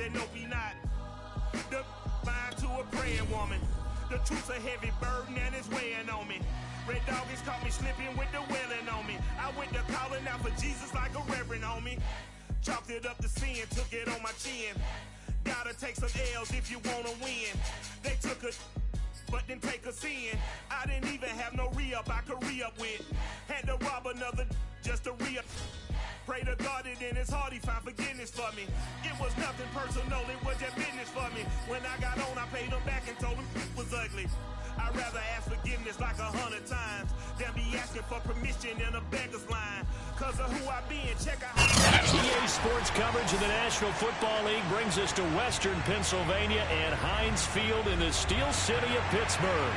said, no, be not. The mind to a praying woman. The truth's a heavy burden and it's weighing on me. Red doggies caught me slipping with the wailing on me. I went to calling out for Jesus like a reverend on me. Chalked it up to sin, took it on my chin. Gotta take some L's if you wanna win. They took a but didn't take a sin. I didn't even have no re-up I could re-up with. Had to rob another just to re-up. Pray to God that in his heart he found forgiveness for me. It was nothing personal, it was just business for me. When I got on, I paid him back and told him it was ugly. I'd rather ask forgiveness like 100 times than be asking for permission in a beggar's line. Cause of who I be and check out EA Sports coverage of the National Football League brings us to Western Pennsylvania and Heinz Field in the Steel City of Pittsburgh.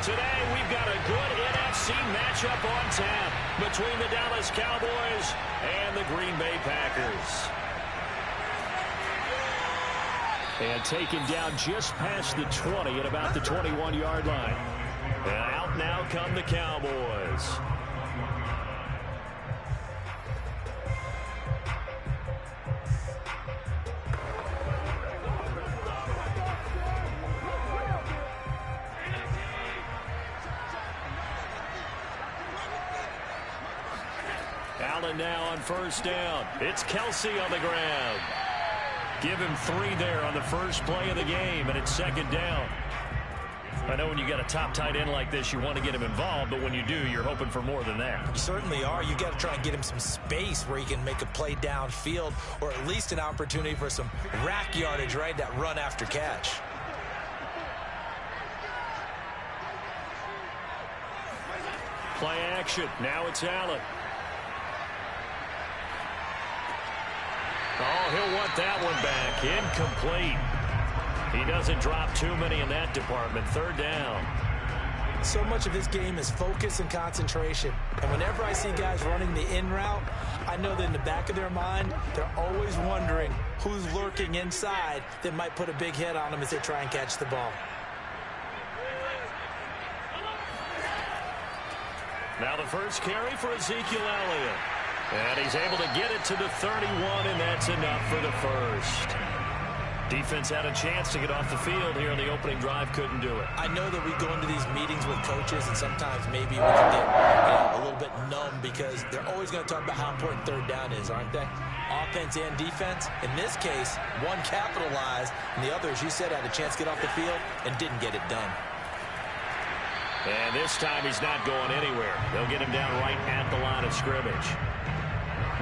Today, we've got a good NFC matchup on tap between the Dallas Cowboys and the Green Bay Packers. And taken down just past the 20 at about the 21-yard line. And out now come the Cowboys. Allen now on first down. It's Kelsey on the ground. Give him 3 there on the first play of the game, and it's second down. I know when you got a top tight end like this, you want to get him involved, but when you do, you're hoping for more than that. You certainly are. You got to try and get him some space where he can make a play downfield, or at least an opportunity for some rack yardage, right? That run after catch. Play action. Now it's Allen. Oh, he'll want that one back. Incomplete. He doesn't drop too many in that department. Third down. So much of this game is focus and concentration. And whenever I see guys running the in route, I know that in the back of their mind, they're always wondering who's lurking inside that might put a big hit on them as they try and catch the ball. Now the first carry for Ezekiel Elliott. And he's able to get it to the 31, and that's enough for the first. Defense had a chance to get off the field here in the opening drive, couldn't do it. I know that we go into these meetings with coaches, and sometimes maybe we can get a little bit numb because they're always going to talk about how important third down is, aren't they? Offense and defense. In this case, one capitalized, and the other, as you said, had a chance to get off the field and didn't get it done. And this time he's not going anywhere. They'll get him down right at the line of scrimmage.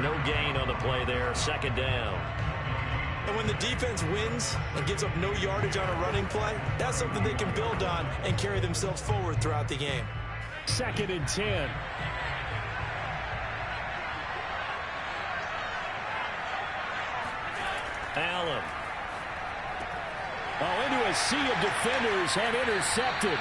No gain on the play there, second down. And when the defense wins and gives up no yardage on a running play, that's something they can build on and carry themselves forward throughout the game. Second and 10. Allen. Oh, into a sea of defenders and intercepted.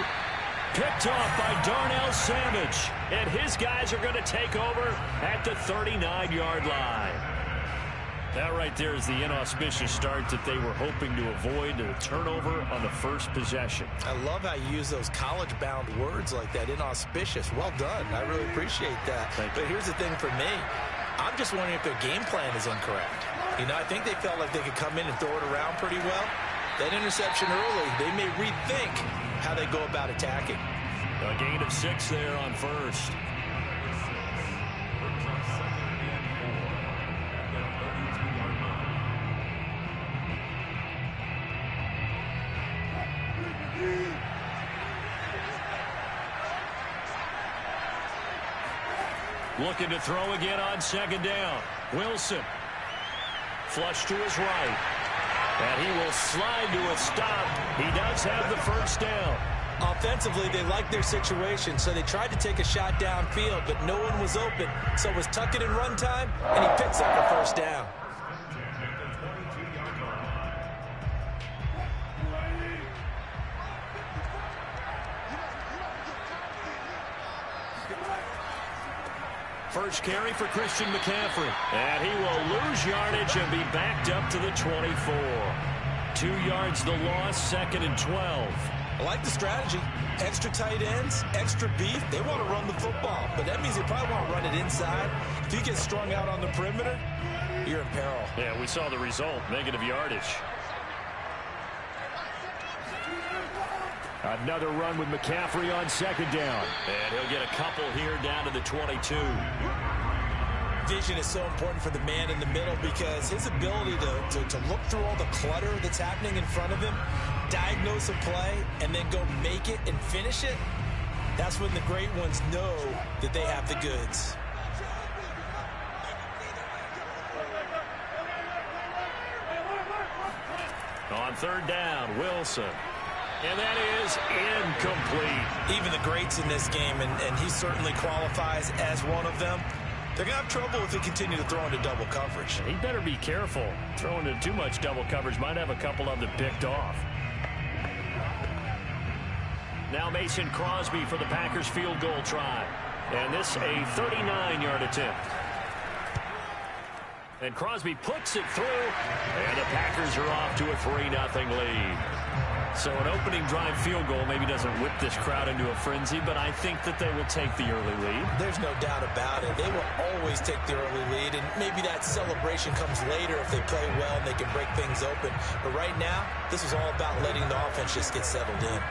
Picked off by Darnell Savage. And his guys are going to take over at the 39-yard line. That right there is the inauspicious start that they were hoping to avoid, a turnover on the first possession. I love how you use those college-bound words like that, inauspicious. Well done. I really appreciate that. But here's the thing for me. I'm just wondering if their game plan is incorrect. You know, I think they felt like they could come in and throw it around pretty well. That interception early, they may rethink how they go about attacking. A gain of 6 there on first. Looking to throw again on second down. Wilson. Flush to his right. And he will slide to a stop. He does have the first down. Offensively, they liked their situation, so they tried to take a shot downfield, but no one was open. So it was tuck it in run time, and he picks up a first down. First carry for Christian McCaffrey. And he will lose yardage and be backed up to the 24. 2 yards the loss, second and 12. I like the strategy. Extra tight ends, extra beef. They want to run the football, but that means they probably want to run it inside. If he gets strung out on the perimeter, you're in peril. Yeah, we saw the result, negative yardage. Another run with McCaffrey on second down. And he'll get a couple here down to the 22. Vision is so important for the man in the middle because his ability to look through all the clutter that's happening in front of him, diagnose a play, and then go make it and finish it, that's when the great ones know that they have the goods. On third down, Wilson. And that is incomplete. Even the greats in this game, and he certainly qualifies as one of them, they're going to have trouble if they continue to throw into double coverage. He better be careful. Throwing into too much double coverage might have a couple of them picked off. Now Mason Crosby for the Packers field goal try. And this a 39-yard attempt. And Crosby puts it through. And the Packers are off to a 3-0 lead. So an opening drive field goal maybe doesn't whip this crowd into a frenzy, but I think that they will take the early lead. There's no doubt about it. They will always take the early lead, and maybe that celebration comes later if they play well and they can break things open. But right now, this is all about letting the offense just get settled in.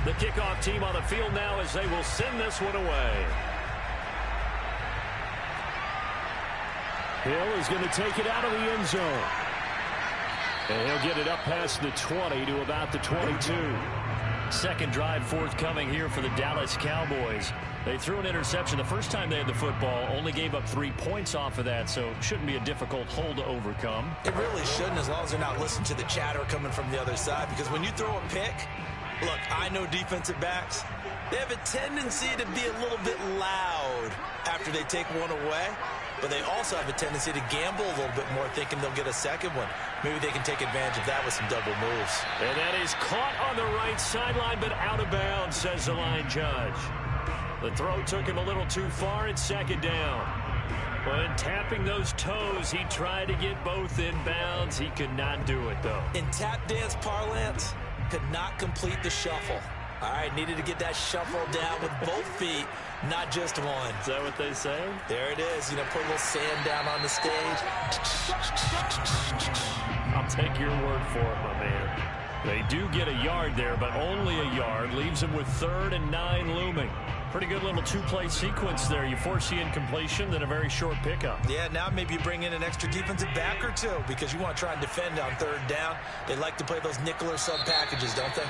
The kickoff team on the field now as they will send this one away. Hill is going to take it out of the end zone. And he'll get it up past the 20 to about the 22. Second drive forthcoming here for the Dallas Cowboys. They threw an interception the first time they had the football, only gave up 3 points off of that, so it shouldn't be a difficult hole to overcome. It really shouldn't, as long as they're not listening to the chatter coming from the other side, because when you throw a pick, look, I know defensive backs, they have a tendency to be a little bit loud after they take one away, but they also have a tendency to gamble a little bit more, thinking they'll get a second one. Maybe they can take advantage of that with some double moves. And that is caught on the right sideline, but out of bounds, says the line judge. The throw took him a little too far at second down. When tapping those toes, he tried to get both in bounds. He could not do it, though. In tap dance parlance, could not complete the shuffle. All right, needed to get that shuffle down with both feet, not just one. Is that what they say? There it is. You know, put a little sand down on the stage. I'll take your word for it, my man. They do get a yard there, but only a yard. Leaves them with 3rd and 9 looming. Pretty good little two-play sequence there. You force the incompletion, then a very short pickup. Yeah, now maybe you bring in an extra defensive back or two because you want to try and defend on 3rd down. They like to play those nickel or sub packages, don't they?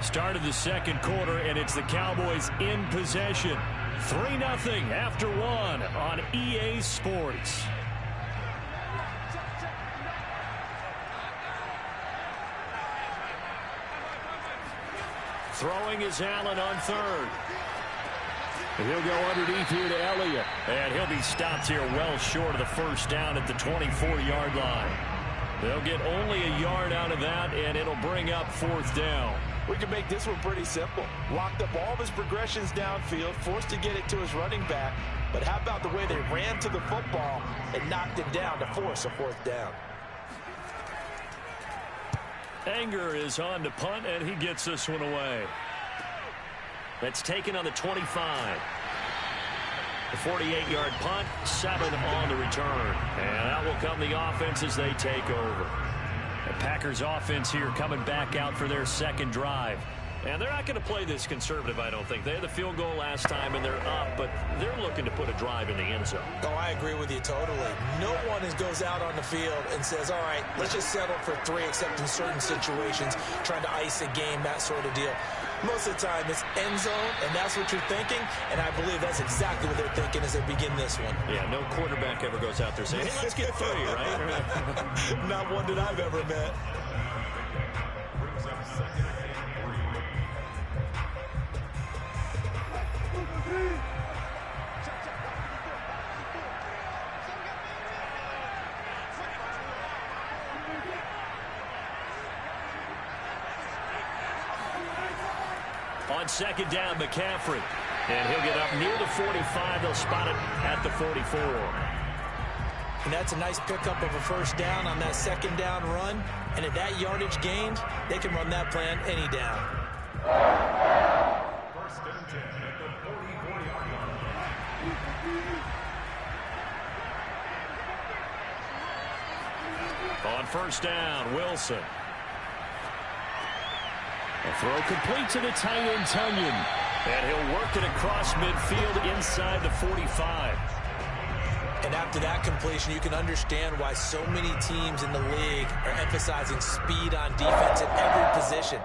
Start of the second quarter, and it's the Cowboys in possession. 3-0 after 1 on EA Sports. Throwing is Allen on 3rd. He'll go underneath here to Elliott. And he'll be stopped here well short of the first down at the 24-yard line. They'll get only a yard out of that, and it'll bring up 4th down. We can make this one pretty simple. Locked up all of his progressions downfield, forced to get it to his running back. But how about the way they ran to the football and knocked it down to force a 4th down? Anger is on to punt, and he gets this one away. That's taken on the 25. The 48-yard punt, 7 on the return. And that will come the offense as they take over. The Packers offense here coming back out for their second drive. And they're not going to play this conservative, I don't think. They had the field goal last time, and they're up, but they're looking to put a drive in the end zone. Oh, I agree with you totally. No one goes out on the field and says, all right, let's just settle for 3, except in certain situations, trying to ice a game, that sort of deal. Most of the time, it's end zone, and that's what you're thinking, and I believe that's exactly what they're thinking as they begin this one. Yeah, no quarterback ever goes out there saying, hey, let's get 3, right? Not one that I've ever met. on second down, McCaffrey. And he'll get up near the 45. They'll spot it at the 44. And that's a nice pickup of a first down on that second down run. And at that yardage gained, they can run that play on any down. First and 10 at the 40-yard line. On first down, Wilson. A throw complete to the tight end, Tonyan. And he'll work it across midfield inside the 45. And after that completion, you can understand why so many teams in the league are emphasizing speed on defense at every position.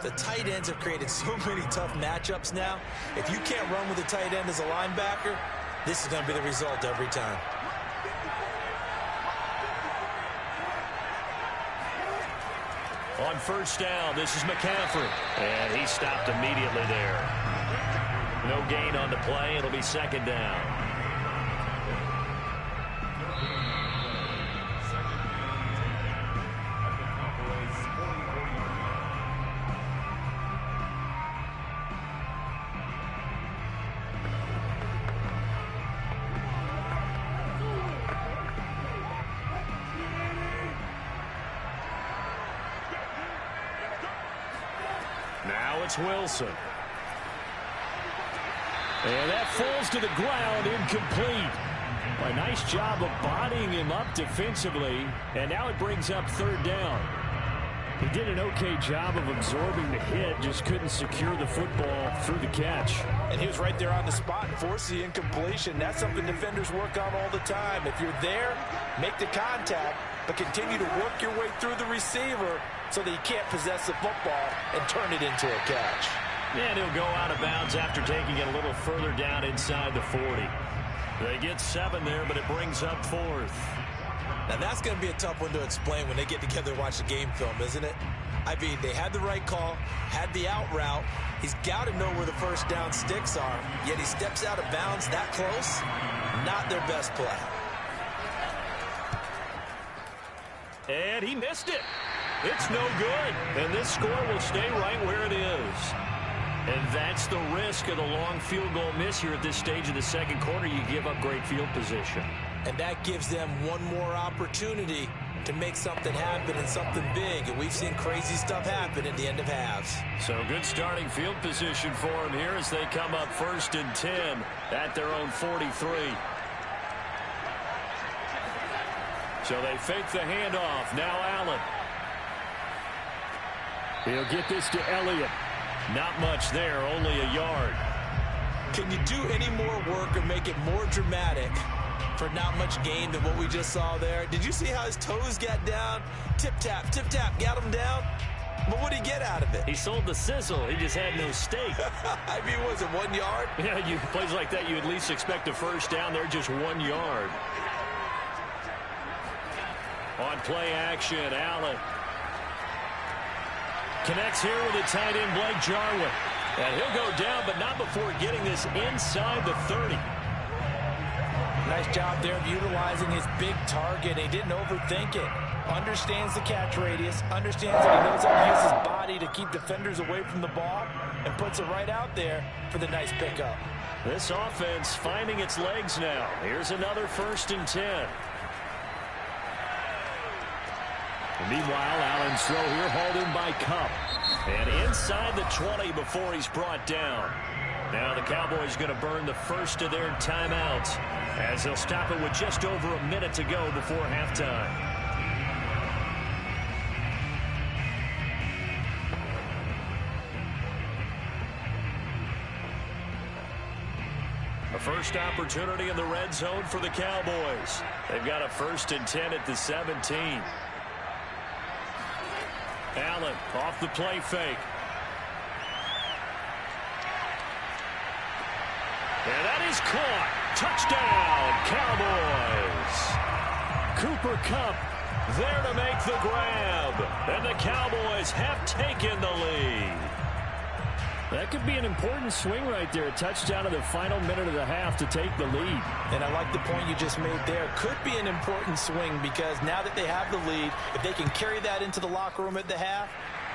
The tight ends have created so many tough matchups now. If you can't run with a tight end as a linebacker, this is going to be the result every time. On first down, this is McCaffrey. And he stopped immediately there. No gain on the play. It'll be second down. Now it's Wilson. And that falls to the ground, incomplete. A nice job of bodying him up defensively. And now it brings up third down. He did an okay job of absorbing the hit, just couldn't secure the football through the catch. And he was right there on the spot and forced the incompletion. That's something defenders work on all the time. If you're there, make the contact, but continue to work your way through the receiver so that he can't possess the football and turn it into a catch. And he'll go out of bounds after taking it a little further down inside the 40. They get 7 there, but it brings up fourth. Now that's going to be a tough one to explain when they get together and watch the game film, isn't it? I mean, they had the right call, had the out route. He's got to know where the first down sticks are, yet he steps out of bounds that close. Not their best play. And he missed it. It's no good. And this score will stay right where it is. And that's the risk of the long field goal miss here at this stage of the second quarter. You give up great field position. And that gives them one more opportunity to make something happen and something big. And we've seen crazy stuff happen at the end of halves. So good starting field position for them here as they come up first and 10 at their own 43. So they fake the handoff. Now Allen. He'll get this to Elliott. Not much there, only a yard. Can you do any more work or make it more dramatic for not much gain than what we just saw there? Did you see how his toes got down? Tip-tap, got him down. But what did he get out of it? He sold the sizzle. He just had no steak. I mean, was it 1 yard? Yeah, you plays like that, you at least expect a first down. They're just 1 yard. On play action, Allen connects here with a tight end, Blake Jarwin. And he'll go down, but not before getting this inside the 30. Nice job there of utilizing his big target. He didn't overthink it. Understands the catch radius. Understands that he knows how to use his body to keep defenders away from the ball. And puts it right out there for the nice pickup. This offense finding its legs now. Here's another first and 10. Meanwhile, Allen's throw here hauled in by Kupp. And inside the 20 before he's brought down. Now the Cowboys going to burn the first of their timeouts as they'll stop it with just over a minute to go before halftime. A first opportunity in the red zone for the Cowboys. They've got a first and 10 at the 17. Allen off the play fake. And that is caught. Touchdown, Cowboys. Cooper Kupp there to make the grab. And the Cowboys have taken the lead. That could be an important swing right there. A touchdown in the final minute of the half to take the lead. And I like the point you just made there. Could be an important swing because now that they have the lead, if they can carry that into the locker room at the half,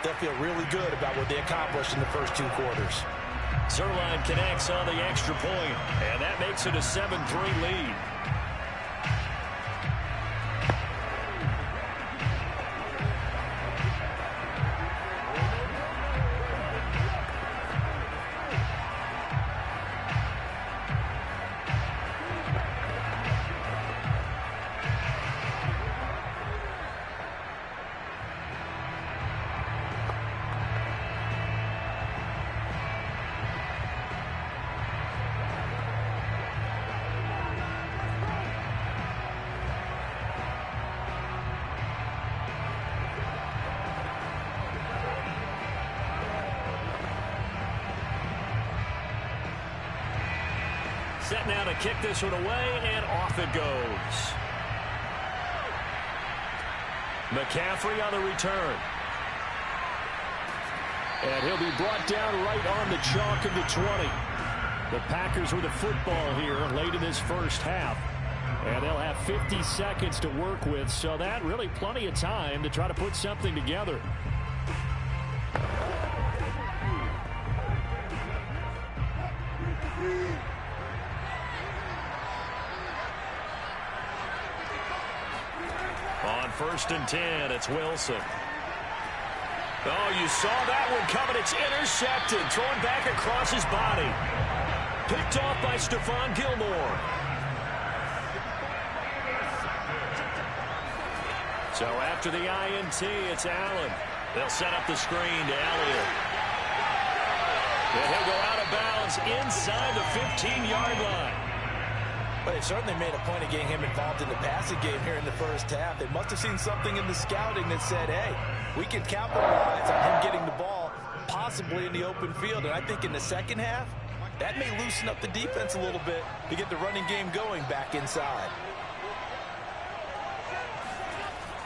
they'll feel really good about what they accomplished in the first 2 quarters. Zuerlein connects on the extra point, and that makes it a 7-3 lead. Set now to kick this one away, and off it goes. McCaffrey on the return. And he'll be brought down right on the chalk of the 20. The Packers with the football here late in this first half. And they'll have 50 seconds to work with, so that really plenty of time to try to put something together. On 1st and 10, it's Wilson. Oh, you saw that one coming. It's intercepted. Thrown back across his body. Picked off by Stephon Gilmore. So after the INT, it's Allen. They'll set up the screen to Elliott. And he'll go out of bounds inside the 15-yard line. But they certainly made a point of getting him involved in the passing game here in the first half. They must have seen something in the scouting that said, hey, we can capitalize on him getting the ball possibly in the open field. And I think in the second half, that may loosen up the defense a little bit to get the running game going back inside.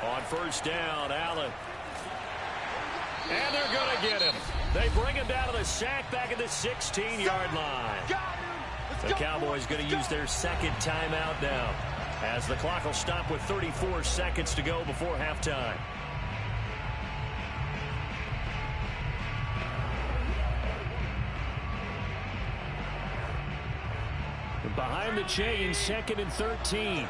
On 1st down, Allen. And they're going to get him. They bring him down to the sack back at the 16-yard line. The Cowboys going to use their second timeout now, as the clock will stop with 34 seconds to go before halftime. Behind the chains, 2nd and 13.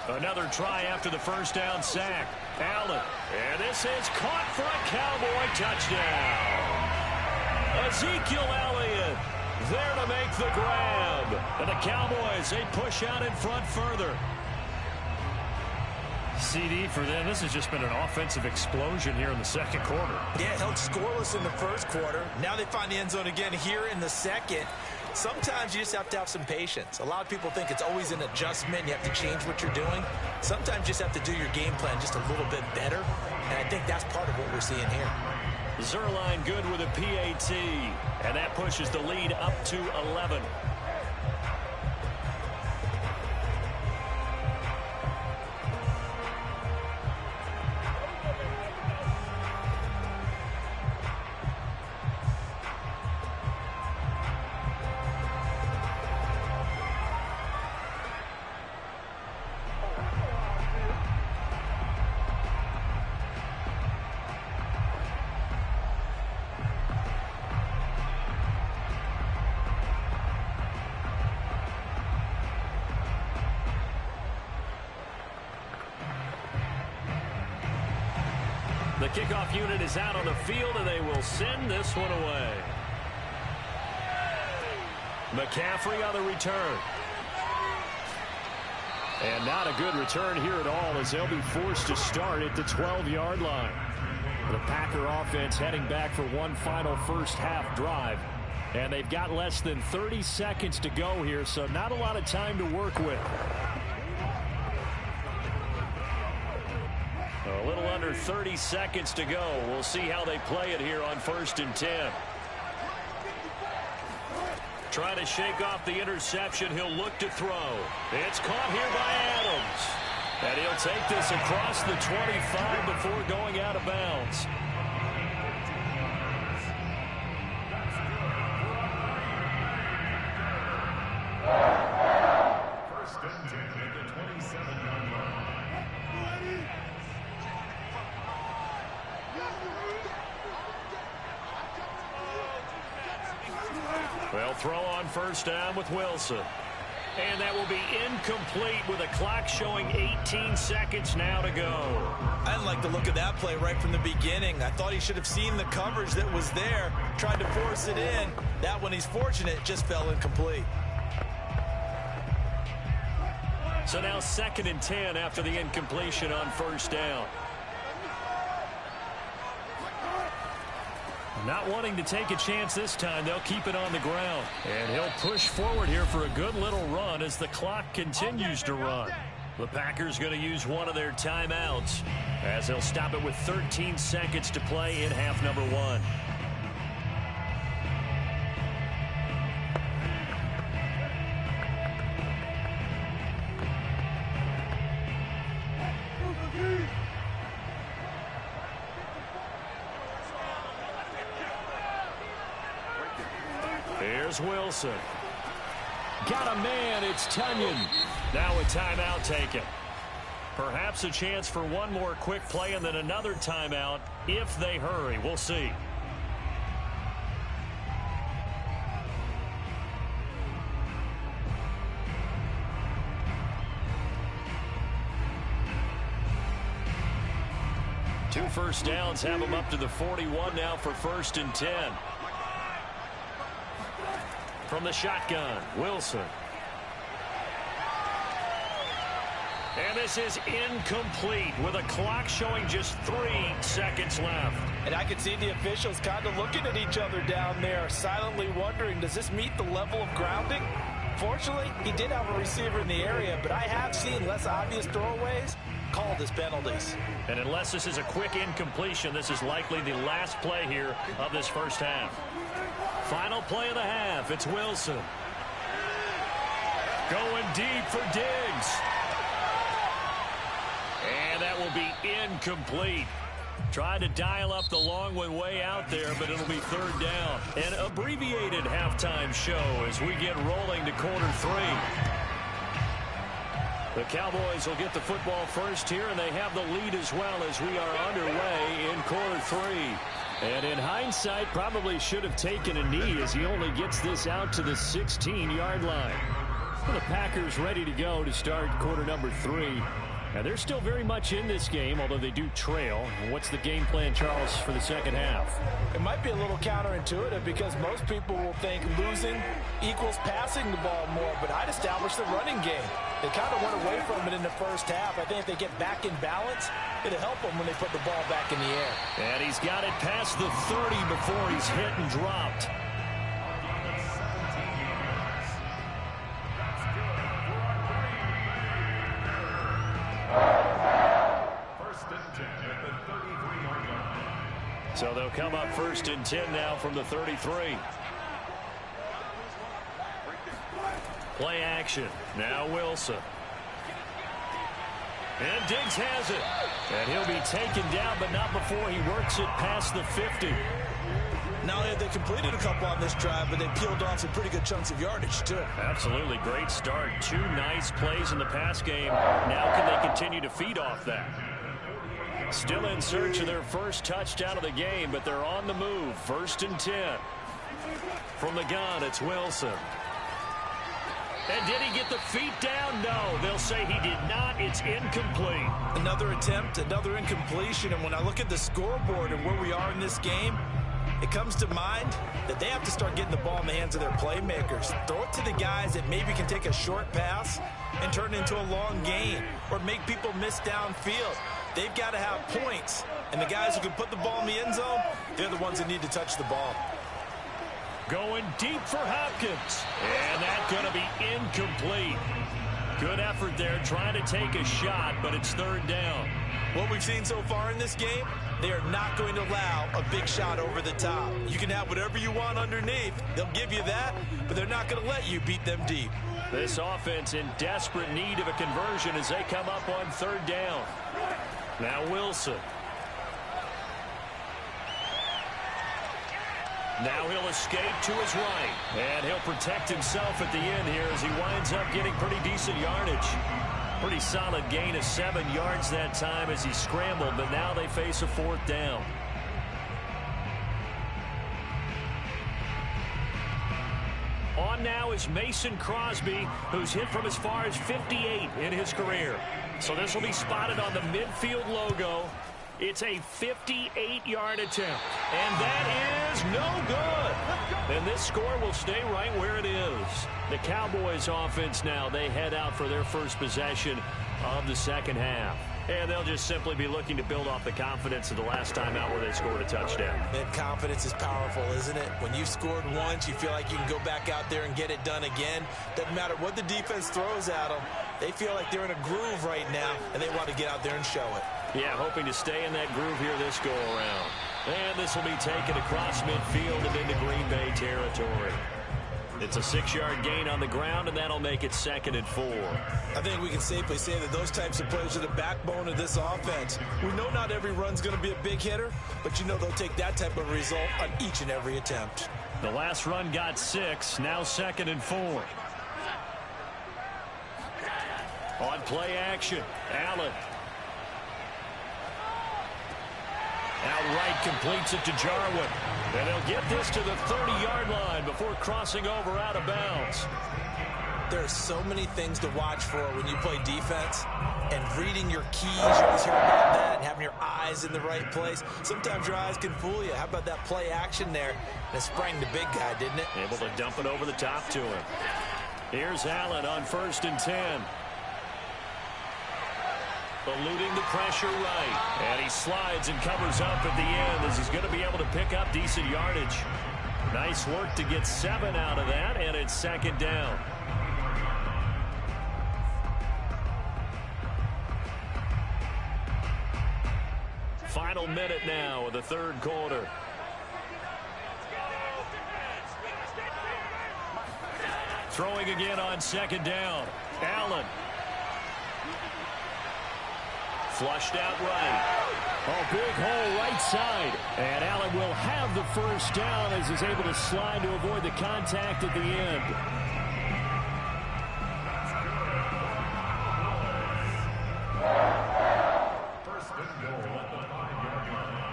Another try after the first down sack. Allen. And this is caught for a Cowboy touchdown. Ezekiel Elliott there to make the grab. And the Cowboys, they push out in front further. CD for them. This has just been an offensive explosion here in the second quarter. Yeah, held scoreless in the first quarter. Now they find the end zone again here in the second. Sometimes you just have to have some patience. A lot of people think it's always an adjustment. You have to change what you're doing. Sometimes you just have to do your game plan just a little bit better. And I think that's part of what we're seeing here. Zuerlein good with a PAT. And that pushes the lead up to 11. The kickoff unit is out on the field, and they will send this one away. McCaffrey on the return. And not a good return here at all, as they'll be forced to start at the 12-yard line. The Packer offense heading back for one final first half drive. And they've got less than 30 seconds to go here, so not a lot of time to work with. A little under 30 seconds to go. We'll see how they play it here on 1st and 10. Trying to shake off the interception. He'll look to throw. It's caught here by Adams. And he'll take this across the 25 before going out of bounds. First and 10 at the 27-yard line. They'll throw on first down with Wilson. And that will be incomplete with a clock showing 18 seconds now to go. I didn't like the look of that play right from the beginning. I thought he should have seen the coverage that was there, tried to force it in. That one, he's fortunate, just fell incomplete. So now 2nd and 10 after the incompletion on first down. Not wanting to take a chance this time, they'll keep it on the ground. And he'll push forward here for a good little run as the clock continues to run. The Packers going to use one of their timeouts as they'll stop it with 13 seconds to play in half number 1. Here's Wilson. Got a man, it's Tunyon. Now a timeout taken. Perhaps a chance for one more quick play and then another timeout if they hurry. We'll see. Two first downs have them up to the 41 now for 1st and 10. From the shotgun, Wilson. And this is incomplete with a clock showing just 3 seconds left. And I could see the officials kind of looking at each other down there, silently wondering, does this meet the level of grounding? Fortunately, he did have a receiver in the area, but I have seen less obvious throwaways called as penalties. And unless this is a quick incompletion, this is likely the last play here of this first half. Final play of the half. It's Wilson. Going deep for Diggs. And that will be incomplete. Trying to dial up the long one way out there, but it'll be 3rd down. An abbreviated halftime show as we get rolling to quarter 3. The Cowboys will get the football first here, and they have the lead as well as we are underway in quarter 3. And in hindsight, probably should have taken a knee as he only gets this out to the 16-yard line. Well, the Packers ready to go to start quarter number 3. And they're still very much in this game, although they do trail. And what's the game plan, Charles, for the second half? It might be a little counterintuitive because most people will think losing equals passing the ball more, but I'd establish the running game. They kind of went away from it in the first half. I think if they get back in balance, it'll help them when they put the ball back in the air. And he's got it past the 30 before he's hit and dropped. So they'll come up 1st and 10 now from the 33. Play action. Now Wilson. And Diggs has it. And he'll be taken down, but not before he works it past the 50. Not only have they completed a couple on this drive, but they peeled off some pretty good chunks of yardage, too. Absolutely. Great start. 2 nice plays in the pass game. Now can they continue to feed off that? Still in search of their first touchdown of the game, but they're on the move. 1st and 10. From the gun, it's Wilson. And did he get the feet down? No, they'll say he did not. It's incomplete. Another attempt, another incompletion, and when I look at the scoreboard and where we are in this game, it comes to mind that they have to start getting the ball in the hands of their playmakers. Throw it to the guys that maybe can take a short pass and turn it into a long gain or make people miss downfield. They've got to have points, and the guys who can put the ball in the end zone, they're the ones that need to touch the ball. Going deep for Hopkins, and that's going to be incomplete. Good effort there trying to take a shot, but it's 3rd down. What we've seen so far in this game, they are not going to allow a big shot over the top. You can have whatever you want underneath. They'll give you that, but they're not going to let you beat them deep. This offense in desperate need of a conversion as they come up on 3rd down. Now Wilson. Now he'll escape to his right. And he'll protect himself at the end here as he winds up getting pretty decent yardage. Pretty solid gain of 7 yards that time as he scrambled, but now they face a 4th down. now is Mason Crosby, who's hit from as far as 58 in his career. So this will be spotted on the midfield logo. It's a 58-yard attempt, and that is no good. And this score will stay right where it is. The Cowboys offense now, they head out for their first possession of the second half. And they'll just simply be looking to build off the confidence of the last time out where they scored a touchdown. And confidence is powerful, isn't it? When you've scored once, you feel like you can go back out there and get it done again. Doesn't matter what the defense throws at them. They feel like they're in a groove right now, and they want to get out there and show it. Yeah, hoping to stay in that groove here this go-around. And this will be taken across midfield and into Green Bay territory. It's a 6-yard gain on the ground, and that'll make it 2nd and 4. I think we can safely say that those types of plays are the backbone of this offense. We know not every run's going to be a big hitter, but you know they'll take that type of result on each and every attempt. The last run got 6, now 2nd and 4. On play action, Allen. Outright completes it to Jarwin. And they'll get this to the 30-yard line before crossing over out of bounds. There are so many things to watch for when you play defense. And reading your keys, you always hear about that, and having your eyes in the right place. Sometimes your eyes can fool you. How about that play action there? And it sprang the big guy, didn't it? Able to dump it over the top to him. Here's Allen on 1st and 10. Eluding the pressure right. And he slides and covers up at the end as he's going to be able to pick up decent yardage. Nice work to get 7 out of that, and it's 2nd down. Final minute now of the 3rd quarter. Throwing again on 2nd down. Allen. Flushed out right. A big hole right side. And Allen will have the first down as he's able to slide to avoid the contact at the end. First and goal at the 5-yard line.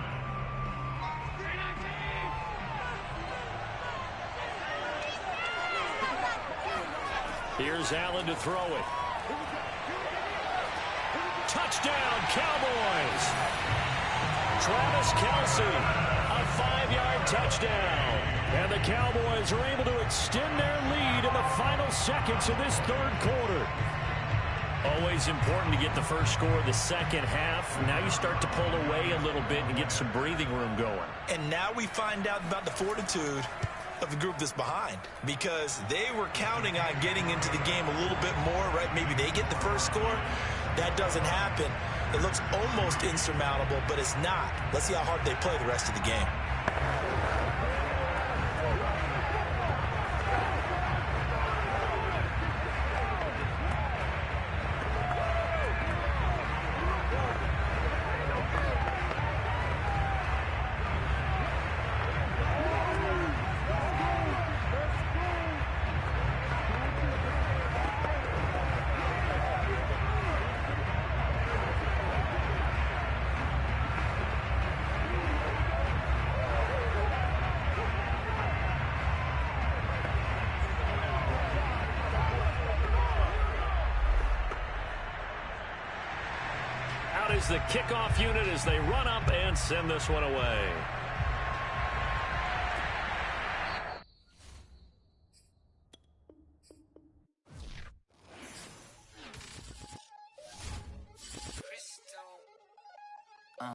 Here's Allen to throw it. Touchdown, Cowboys! Travis Kelce, a 5-yard touchdown. And the Cowboys are able to extend their lead in the final seconds of this 3rd quarter. Always important to get the first score of the second half. Now you start to pull away a little bit and get some breathing room going. And now we find out about the fortitude of the group that's behind, because they were counting on getting into the game a little bit more, right? Maybe they get the first score. That doesn't happen. It looks almost insurmountable, but it's not. Let's see how hard they play the rest of the game. Is the kickoff unit as they run up and send this one away.